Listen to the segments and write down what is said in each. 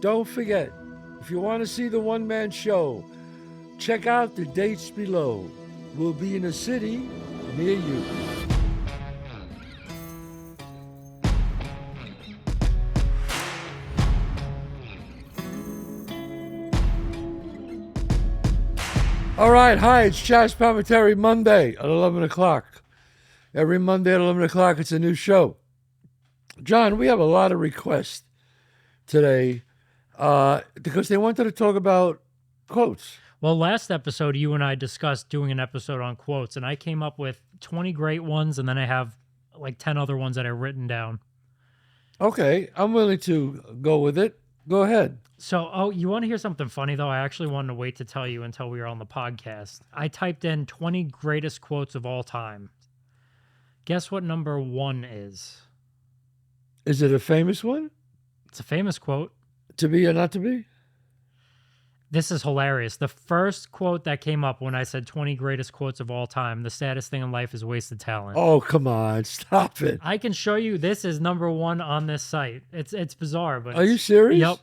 don't forget, if you want to see the one-man show, check out the dates below. We'll be in a city near you. All right, hi, it's Chazz Palminteri Monday at 11 o'clock. Every Monday at 11 o'clock, it's a new show. John, we have a lot of requests today because they wanted to talk about quotes. Well, last episode, you and I discussed doing an episode on quotes, and I came up with 20 great ones, and then I have like 10 other ones that I've written down. Okay, I'm willing to go with it. Go ahead. So, you want to hear something funny, though? I actually wanted to wait to tell you until we were on the podcast. I typed in 20 greatest quotes of all time. Guess what number 1 is? Is it a famous one? It's a famous quote. To be or not to be? This is hilarious. The first quote that came up when I said 20 greatest quotes of all time, the saddest thing in life is wasted talent. Oh, come on. Stop it. I can show you. This is number 1 on this site. It's bizarre, but Are you serious? Yep.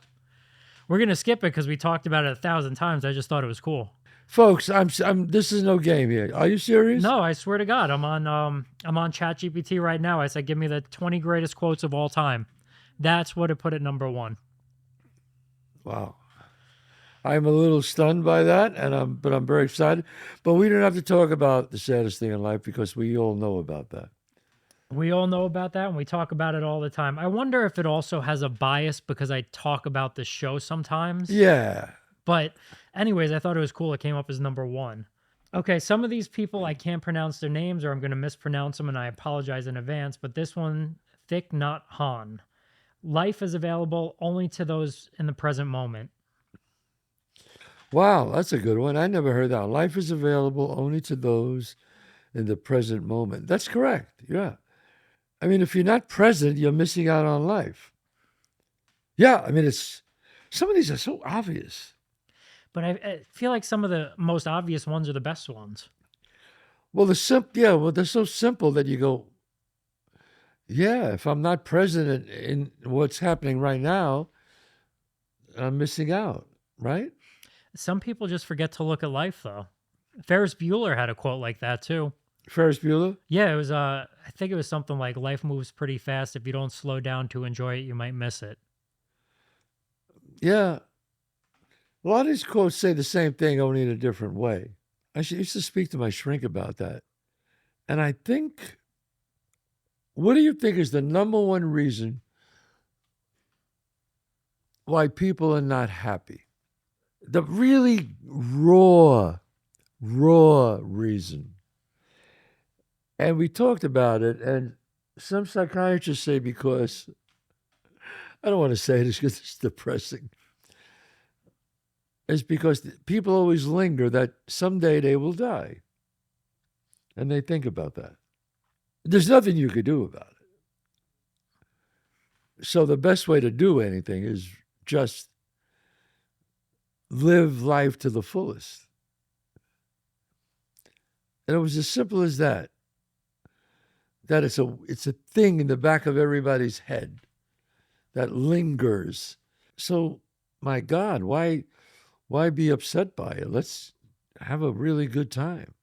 We're going to skip it because we talked about it 1,000 times. I just thought it was cool. Folks, this is no game here. Are you serious? No, I swear to God. I'm on ChatGPT right now. I said, give me the 20 greatest quotes of all time. That's what it put at number 1. Wow. I'm a little stunned by that, but I'm very excited. But we don't have to talk about the saddest thing in life because we all know about that. We all know about that, and we talk about it all the time. I wonder if it also has a bias because I talk about the show sometimes. Yeah. But anyways, I thought it was cool. It came up as number 1. Okay, some of these people, I can't pronounce their names or I'm going to mispronounce them, and I apologize in advance. But this one, Thich Nhat Hanh. Life is available only to those in the present moment. Wow, that's a good one. I never heard that. Life is available only to those in the present moment. That's correct. Yeah. I mean, if you're not present, you're missing out on life. Yeah, I mean, some of these are so obvious. But I feel like some of the most obvious ones are the best ones. Well, they're so simple that you go, yeah, if I'm not present in what's happening right now, I'm missing out, right? Some people just forget to look at life, though. Ferris Bueller had a quote like that, too. Ferris Bueller? Yeah, it was, I think it was something like, life moves pretty fast. If you don't slow down to enjoy it, you might miss it. Yeah. A lot of these quotes say the same thing, only in a different way. I used to speak to my shrink about that. And I think, what do you think is the number one reason why people are not happy? The really raw reason. And we talked about it, and some psychiatrists say because, I don't want to say this because it's depressing, it's because people always linger that someday they will die. And they think about that. There's nothing you could do about it. So the best way to do anything is just live life to the fullest. And it was as simple as that. That it's a thing in the back of everybody's head that lingers. So, my God, why be upset by it? Let's have a really good time.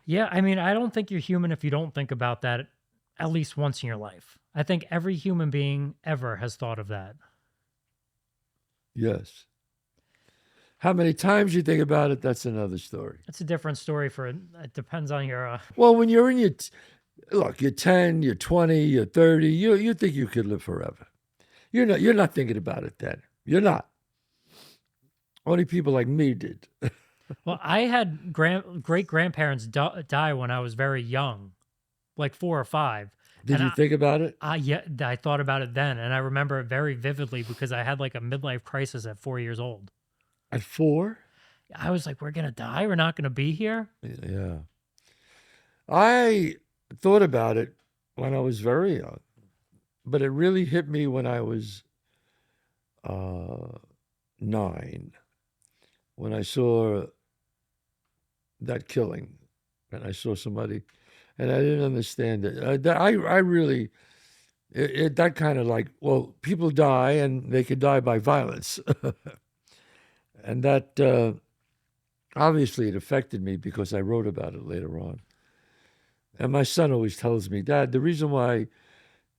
Yeah, I mean, I don't think you're human if you don't think about that at least once in your life. I think every human being ever has thought of that. Yes. How many times you think about it, that's another story. It's a different story it depends on your... Well, when you're in you're 10, you're 20, you're 30, you think you could live forever. You're not thinking about it then. You're not. Only people like me did. Well, I had great-grandparents die when I was very young, like 4 or 5. Did you think about it? Yeah, I thought about it then, and I remember it very vividly because I had like a midlife crisis at 4 years old. At 4? I was like, we're going to die? We're not going to be here? Yeah. I thought about it when I was very young, but it really hit me when I was 9, when I saw that killing, and I saw somebody, and I didn't understand it. I really, that kind of like, well, people die and they could die by violence. And that, obviously, it affected me because I wrote about it later on. And my son always tells me, Dad, the reason why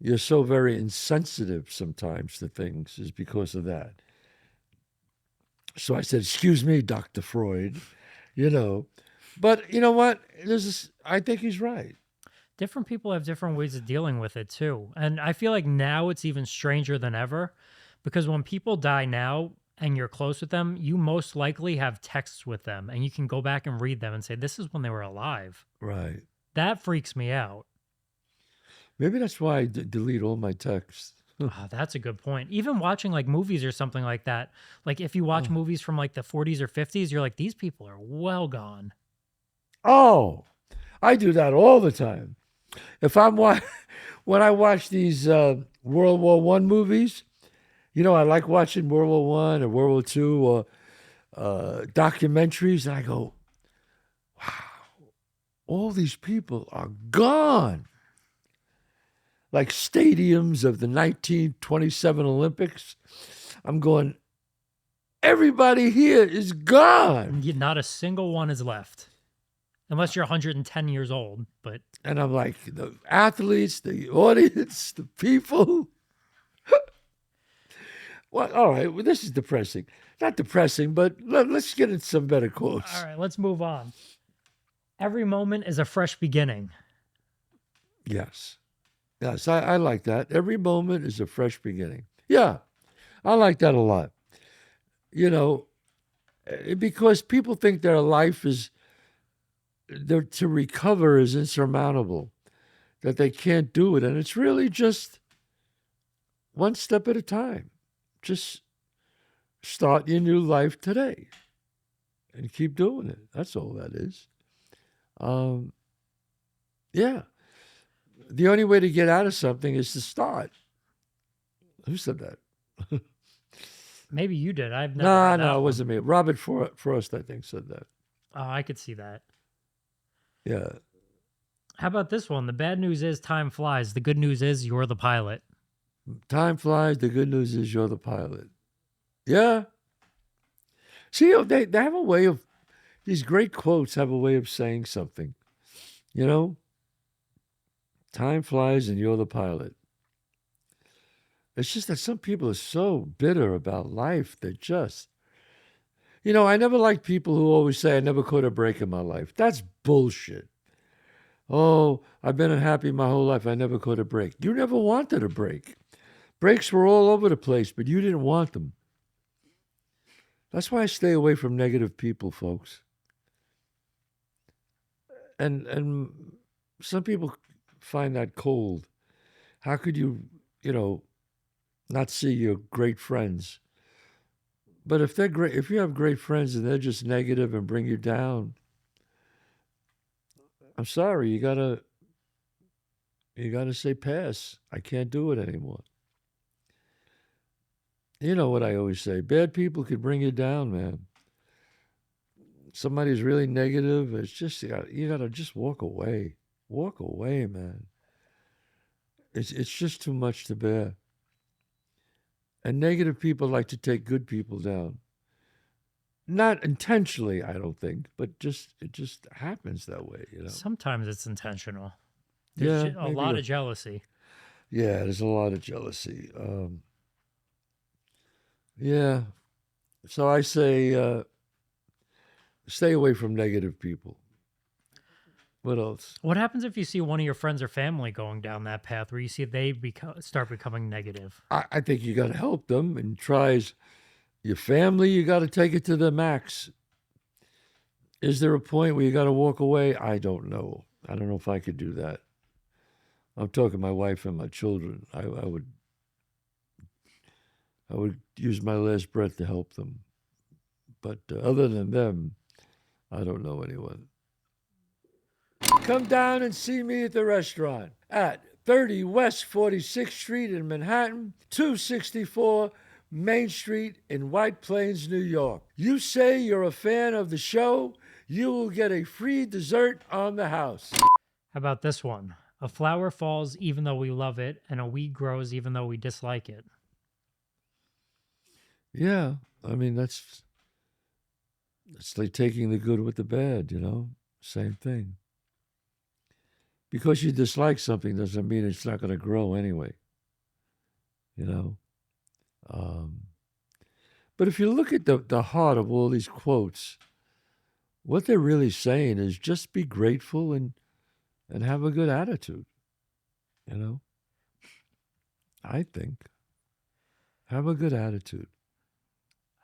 you're so very insensitive sometimes to things is because of that. So I said, excuse me, Dr. Freud, you know. But you know what? I think he's right. Different people have different ways of dealing with it too. And I feel like now it's even stranger than ever because when people die now and you're close with them, you most likely have texts with them and you can go back and read them and say, this is when they were alive. Right. That freaks me out. Maybe that's why I delete all my texts. Oh, that's a good point. Even watching like movies or something like that. Like if you watch movies from like the 40s or 50s, you're like, these people are well gone. Oh, I do that all the time. If I'm when I watch these World War One movies, you know, I like watching World War One or World War Two or documentaries, and I go, "Wow, all these people are gone." Like stadiums of the 1927 Olympics, I'm going, everybody here is gone. Not a single one is left. Unless you're 110 years old, but... And I'm like, the athletes, the audience, the people. Well, all right, well, this is depressing. Not depressing, but let's get into some better quotes. All right, let's move on. Every moment is a fresh beginning. Yes. Yes, I like that. Every moment is a fresh beginning. Yeah, I like that a lot. You know, because people think their life to recover is insurmountable, that they can't do it. And it's really just one step at a time. Just start your new life today and keep doing it. That's all that is. Yeah. The only way to get out of something is to start. Who said that? Maybe you did. I've never heard that No, it one. wasn't me. Robert Frost, I think, said that. Oh, I could see that. Yeah. How about this one? The bad news is time flies. The good news is you're the pilot. Time flies. The good news is you're the pilot. Yeah. See, they have a way of, these great quotes have a way of saying something. You know? Time flies and you're the pilot. It's just that some people are so bitter about life. They're just, you know, I never liked people who always say, I never caught a break in my life. That's bullshit. Oh, I've been unhappy my whole life. I never caught a break. You never wanted a break. Breaks were all over the place, but you didn't want them. That's why I stay away from negative people, folks. And some people find that cold. How could you, you know, not see your great friends? But if they're great, if you have great friends and they're just negative and bring you down, I'm sorry, you gotta say pass. I can't do it anymore. You know what I always say, bad people could bring you down, man. Somebody's really negative, it's just, you gotta just walk away. Walk away, man. It's just too much to bear. And negative people like to take good people down. Not intentionally, I don't think, but it just happens that way, you know. Sometimes it's intentional. Yeah, There's a lot of jealousy. Yeah, there's a lot of jealousy. Yeah. So I say, stay away from negative people. What else? What happens if you see one of your friends or family going down that path where you see they start becoming negative? I think you got to help them and tries your family. You got to take it to the max. Is there a point where you got to walk away? I don't know. I don't know if I could do that. I'm talking my wife and my children. I would use my last breath to help them. But other than them, I don't know anyone. Come down and see me at the restaurant at 30 West 46th Street in Manhattan, 264 Main Street in White Plains, New York. You say you're a fan of the show, you will get a free dessert on the house. How about this one? A flower falls even though we love it, and a weed grows even though we dislike it. Yeah, I mean that's it's like taking the good with the bad, you know. Same thing. Because you dislike something doesn't mean it's not going to grow anyway, you know. Um, but if you look at the heart of all these quotes, what they're really saying is just be grateful and have a good attitude, you know. I think have a good attitude.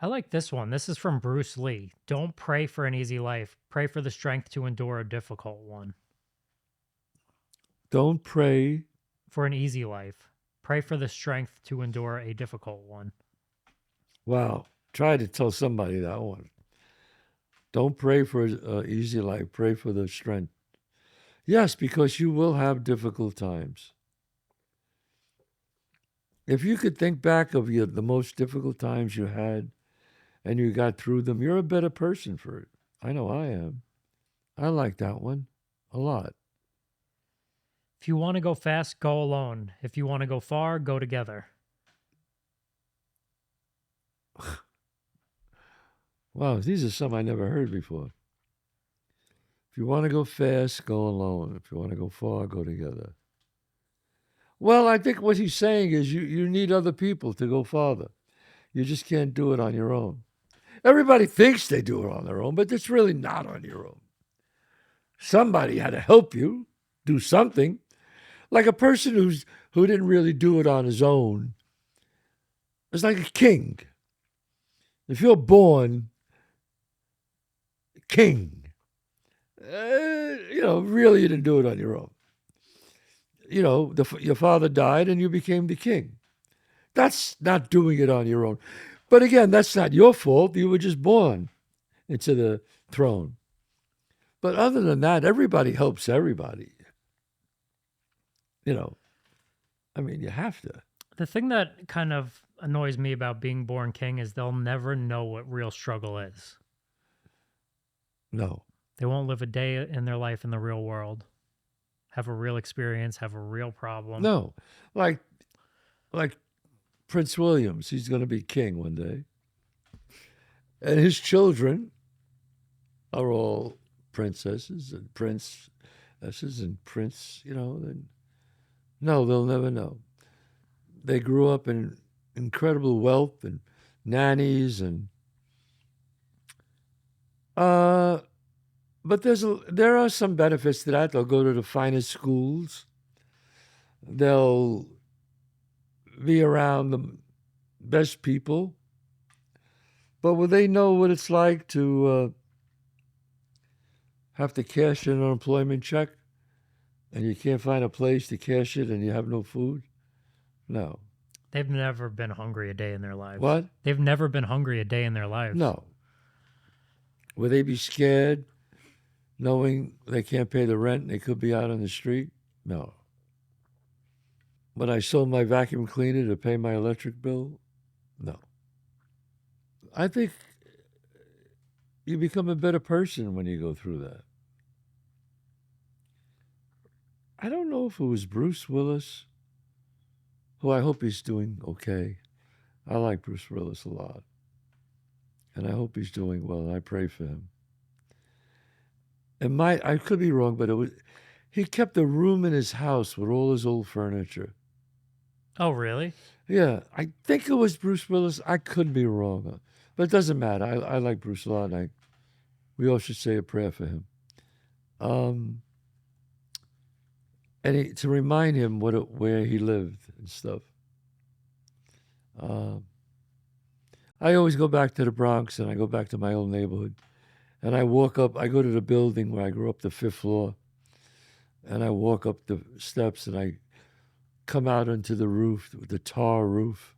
I like this one. This is from Bruce Lee. Don't pray for an easy life. Pray for the strength to endure a difficult one. Don't pray. For an easy life. Pray for the strength to endure a difficult one. Wow, try to tell somebody that one. Don't pray for an easy life. Pray for the strength. Yes, because you will have difficult times. If you could think back of the most difficult times you had and you got through them, you're a better person for it. I know I am. I like that one a lot. If you want to go fast, go alone. If you want to go far, go together. Wow, these are some I never heard before. If you want to go fast, go alone. If you want to go far, go together. Well, I think what he's saying is you need other people to go farther. You just can't do it on your own. Everybody thinks they do it on their own, but it's really not on your own. Somebody had to help you do something. Like a person who didn't really do it on his own is like a king. If you're born king, really you didn't do it on your own. Your father died and you became the king. That's not doing it on your own. But again, that's not your fault. You were just born into the throne. But other than that, everybody helps everybody. I mean, you have to. The thing that kind of annoys me about being born king is they'll never know what real struggle is. No. They won't live a day in their life in the real world, have a real experience, have a real problem. No. Like Prince Williams, he's going to be king one day. And his children are all princesses and princesses and prince, and no, they'll never know. They grew up in incredible wealth and nannies and but there are some benefits to that. They'll go to the finest schools. They'll be around the best people. But will they know what it's like to have to cash in an unemployment check and you can't find a place to cash it and you have no food? No. They've never been hungry a day in their lives. What? They've never been hungry a day in their lives. No. Will they be scared knowing they can't pay the rent and they could be out on the street? No. When I sold my vacuum cleaner to pay my electric bill? No. I think you become a better person when you go through that. I don't know if it was Bruce Willis, who I hope he's doing okay. I like Bruce Willis a lot. And I hope he's doing well. I pray for him. And I could be wrong, but he kept a room in his house with all his old furniture. Oh, really? Yeah, I think it was Bruce Willis. I could be wrong, but it doesn't matter. I like Bruce a lot. We all should say a prayer for him. And to remind him where he lived and stuff. I always go back to the Bronx and I go back to my old neighborhood. And I walk up, I go to the building where I grew up, the 5th floor. And I walk up the steps and I come out onto the roof, the tar roof.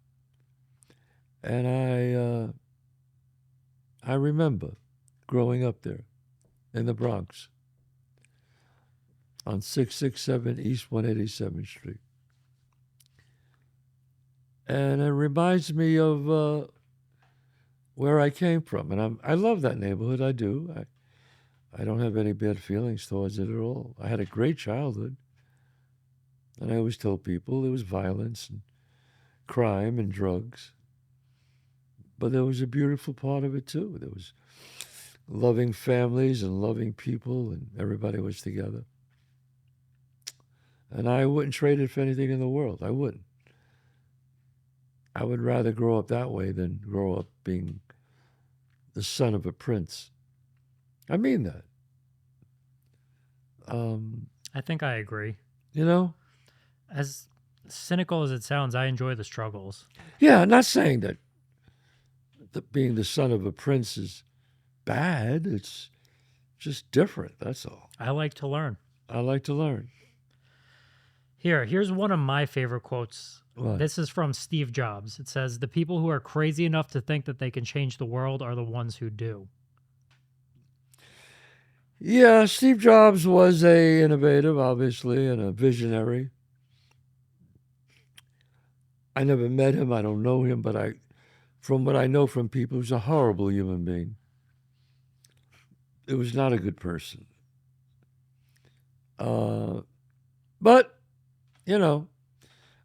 And I remember growing up there in the Bronx on 667 East 187th Street. And it reminds me of where I came from. And I love that neighborhood. I do. I don't have any bad feelings towards it at all. I had a great childhood. And I always told people there was violence and crime and drugs. But there was a beautiful part of it too. There was loving families and loving people, and everybody was together. And I wouldn't trade it for anything in the world. I wouldn't. I would rather grow up that way than grow up being the son of a prince. I mean that. I think I agree. You know? As cynical as it sounds, I enjoy the struggles. Yeah, I'm not saying that being the son of a prince is bad. It's just different. That's all. I like to learn. I like to learn. Here's one of my favorite quotes. What? This is from Steve Jobs. It says, "The people who are crazy enough to think that they can change the world are the ones who do." Yeah, Steve Jobs was a innovative, obviously, and a visionary. I never met him. I don't know him, but from what I know from people, he was a horrible human being. It was not a good person. But, you know,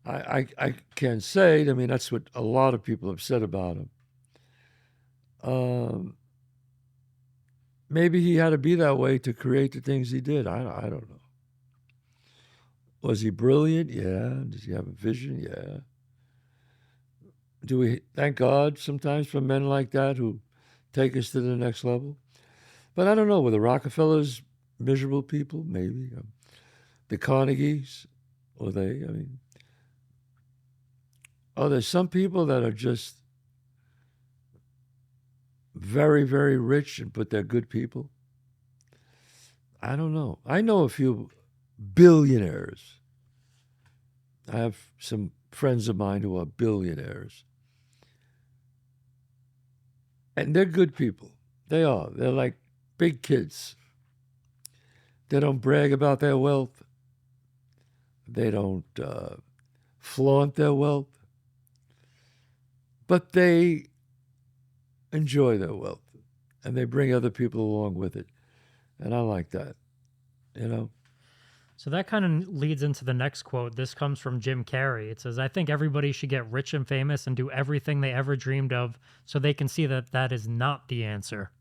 I can't say. I mean, that's what a lot of people have said about him. Maybe he had to be that way to create the things he did. I don't know. Was he brilliant? Yeah. Does he have a vision? Yeah. Do we thank God sometimes for men like that who take us to the next level? But I don't know. Were the Rockefellers miserable people? Maybe. The Carnegies? Were they? I mean, there's some people that are just very, very rich, but they're good people. I don't know. I know a few billionaires. I have some friends of mine who are billionaires. And they're good people. They are. They're like big kids. They don't brag about their wealth. They don't flaunt their wealth. But they enjoy their wealth. And they bring other people along with it. And I like that, you know? So that kind of leads into the next quote. This comes from Jim Carrey. It says, "I think everybody should get rich and famous and do everything they ever dreamed of so they can see that that is not the answer."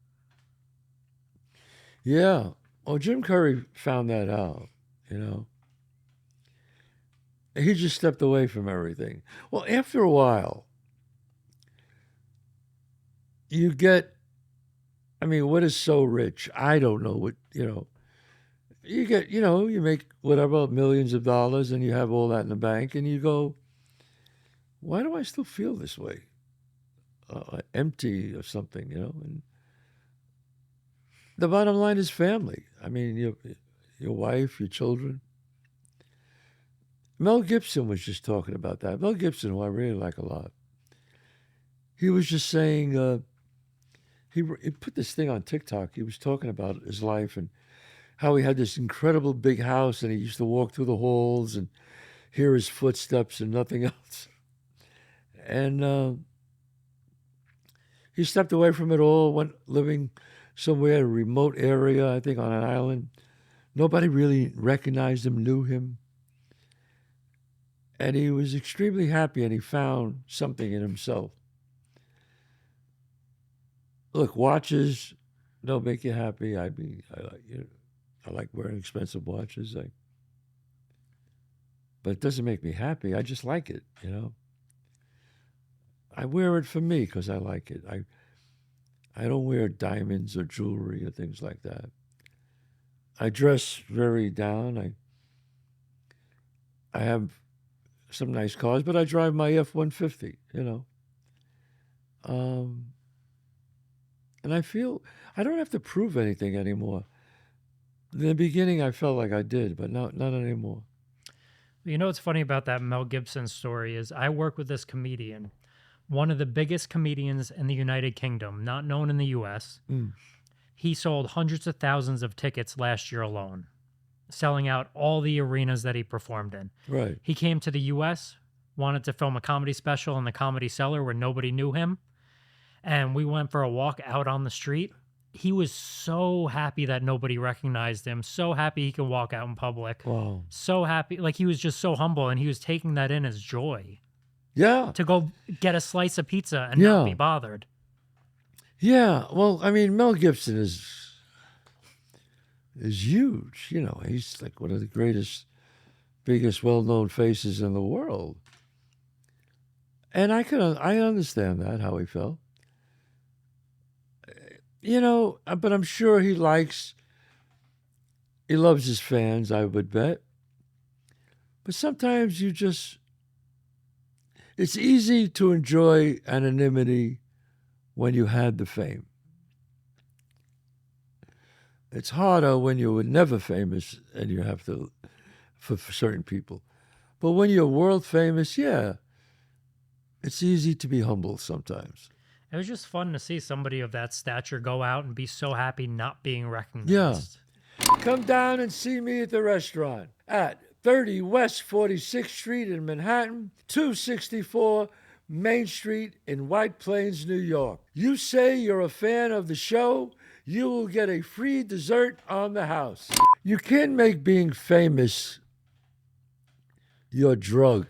Yeah. Well, Jim Carrey found that out, you know? He just stepped away from everything. Well, after a while, you get, I mean, what is so rich? I don't know what, you know. You get, you know, you make whatever, millions of dollars, and you have all that in the bank, and you go, why do I still feel this way? Empty or something, you know? And the bottom line is family. I mean, your wife, your children. Mel Gibson was just talking about that. Mel Gibson, who I really like a lot. He was just saying, he put this thing on TikTok. He was talking about his life and how he had this incredible big house, and he used to walk through the halls and hear his footsteps and nothing else. And he stepped away from it all, went living somewhere in a remote area, I think on an island. Nobody really recognized him, knew him. And he was extremely happy, and he found something in himself. Look, watches don't make you happy. I mean, I like wearing expensive watches. But it doesn't make me happy. I just like it, you know. I wear it for me because I like it. I don't wear diamonds or jewelry or things like that. I dress very down. I have some nice cars, but I drive my F-150, you know. And I feel I don't have to prove anything anymore. In the beginning, I felt like I did, but not anymore. You know what's funny about that Mel Gibson story is I work with this comedian, one of the biggest comedians in the United Kingdom, not known in the U.S. He sold hundreds of thousands of tickets last year alone, selling out all the arenas that he performed in. Right. He came to the U.S., wanted to film a comedy special in the Comedy Cellar where nobody knew him, and we went for a walk out on the street. he was so happy that nobody recognized him, so happy he can walk out in public, Wow. so happy. Like, he was just so humble, and he was taking that in as joy Yeah. to go get a slice of pizza and not be Yeah. bothered. Yeah. Well, I mean, Mel Gibson is huge. You know, he's like one of the greatest, biggest, well-known faces in the world. And I understand that, how he felt. You know, but I'm sure he loves his fans, I would bet. But sometimes it's easy to enjoy anonymity when you had the fame. It's harder when you were never famous and you have to, for certain people. But when you're world famous, yeah, it's easy to be humble sometimes. It was just fun to see somebody of that stature go out and be so happy not being recognized. Yeah. Come down and see me at the restaurant at 30 West 46th Street in Manhattan, 264 Main Street in White Plains, New York. You say you're a fan of the show, you will get a free dessert on the house. You can't make being famous your drug.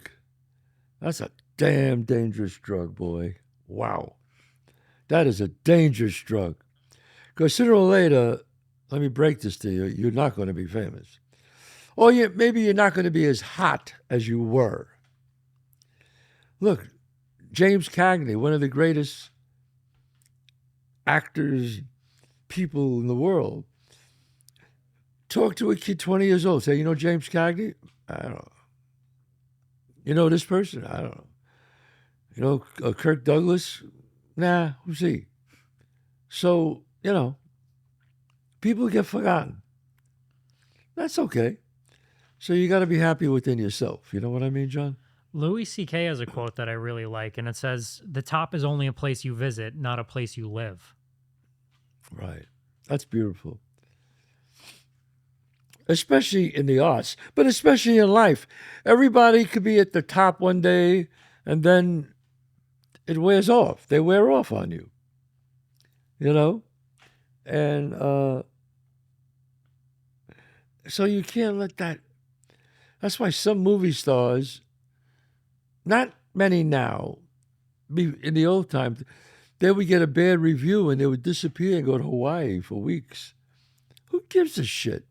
That's a damn dangerous drug, boy. Wow. That is a dangerous drug. Because sooner or later, let me break this to you, you're not going to be famous. Or maybe you're not going to be as hot as you were. Look, James Cagney, one of the greatest actors, people in the world, talk to a kid 20 years old, say, you know James Cagney? I don't know. You know this person? I don't know. You know Kirk Douglas? Nah, who's he? So, you know, people get forgotten. That's okay. So you got to be happy within yourself. You know what I mean, John? Louis C.K. has a quote that I really like, and it says, "The top is only a place you visit, not a place you live." Right. That's beautiful. Especially in the arts, but especially in life. Everybody could be at the top one day, and then it wears off. They wear off on you. You know? And so you can't let that. That's why some movie stars, not many now, in the old times, they would get a bad review and they would disappear and go to Hawaii for weeks. Who gives a shit?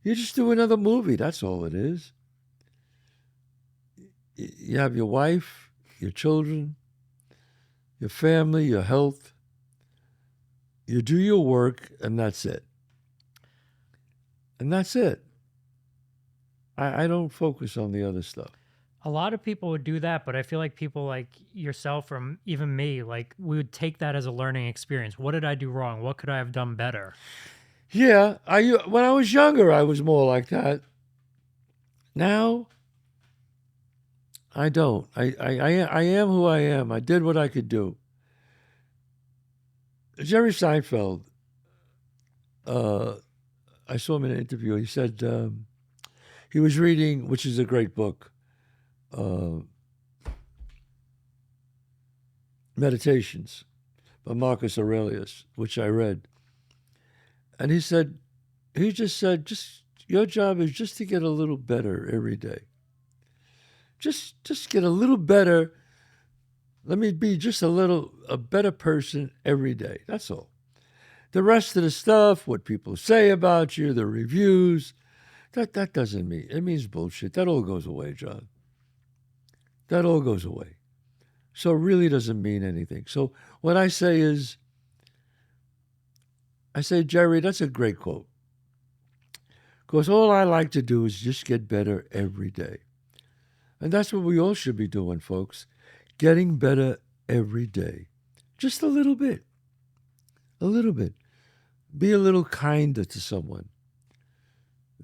You just do another movie. That's all it is. You have your wife, your children, your family, your health. You do your work, and that's it. And that's it. I don't focus on the other stuff. A lot of people would do that, but I feel like people like yourself, or even me, like, we would take that as a learning experience. What did I do wrong? What could I have done better? Yeah, when I was younger, I was more like that. Now, I don't. I am who I am. I did what I could do. Jerry Seinfeld, I saw him in an interview. He said he was reading, which is a great book, Meditations by Marcus Aurelius, which I read. And he just said, your job is just to get a little better every day. Just get a little better. Let me be just a better person every day. That's all. The rest of the stuff, what people say about you, the reviews, that doesn't mean, it means bullshit. That all goes away, John. That all goes away. So it really doesn't mean anything. So what I say is, Jerry, that's a great quote. Because all I like to do is just get better every day. And that's what we all should be doing, folks. Getting better every day. Just a little bit. A little bit. Be a little kinder to someone.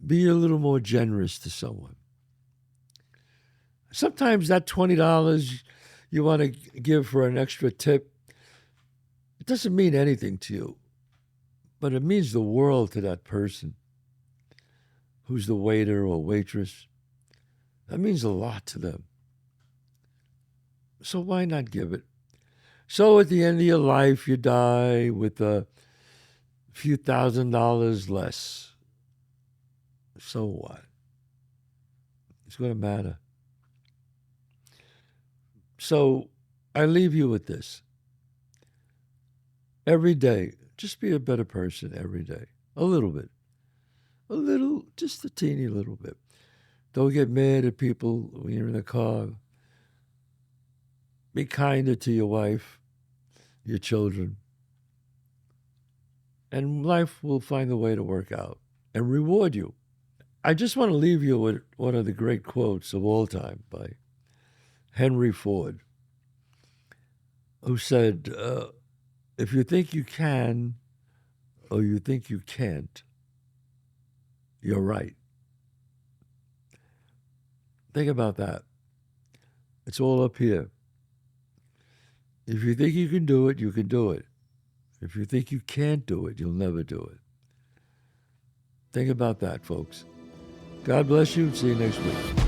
Be a little more generous to someone. Sometimes that $20 you want to give for an extra tip, it doesn't mean anything to you. But it means the world to that person who's the waiter or waitress. That means a lot to them. So why not give it? So at the end of your life, you die with a few $1,000s less. So what? It's going to matter. So I leave you with this. Every day, just be a better person every day. A little bit. A little, just a teeny little bit. Don't get mad at people when you're in the car. Be kinder to your wife, your children. And life will find a way to work out and reward you. I just want to leave you with one of the great quotes of all time by Henry Ford, who said, if you think you can or you think you can't, you're right. Think about that. It's all up here. If you think you can do it, you can do it. If you think you can't do it, you'll never do it. Think about that, folks. God bless you. See you next week.